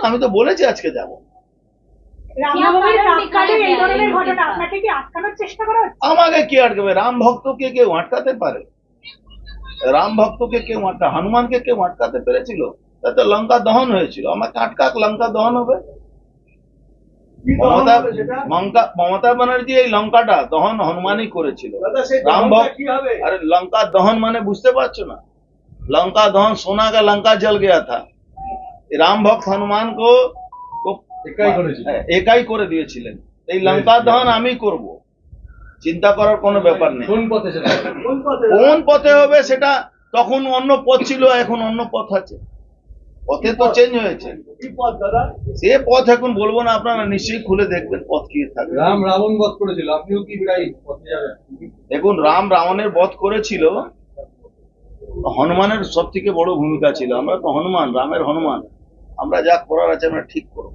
আমি তো বলেছি আজকে যাব। আমাকে কি আটকাবে? রাম ভক্তকে কেউ আটকাতে পারে? রাম ভক্তকে কেউ হনুমানকে কেউ আটকাতে পেরেছিল? তাতে লঙ্কা দহন হয়েছিল, আমাকে আটকাক লঙ্কা দহন হবে? মমতা ব্যানার্জি এই লঙ্কাটা দহন হনুমানই করেছিল। রাম ভক্ত अरे लंका दहन माने बुझते पारछो ना? लंका दहन सोना का लंका जल गया था। राम भक्त हनुमान को একাই করে দিয়েছিলেন। এই লঙ্কা দহন আমি করব, চিন্তা করার কোনো ব্যাপার নেই। কোন পথে হবে সেটা তখন অন্য পথ ছিল, এখন অন্য পথ আছে। পথে তো চেঞ্জ হয়েছে। সে পথ এখন বলবো না, আপনারা নিশ্চয়ই খুলে দেখবেন পথ কি থাকে। রাম রাবণ বধ করেছিল, আপনিও কি তাই পথে যাবেন? দেখুন, রাম রাবণের বধ করেছিল, হনুমানের সব থেকে বড় ভূমিকা ছিল। আমরা তো হনুমান, রামের হনুমান, আমরা যা করার আছে আমরা ঠিক করবো।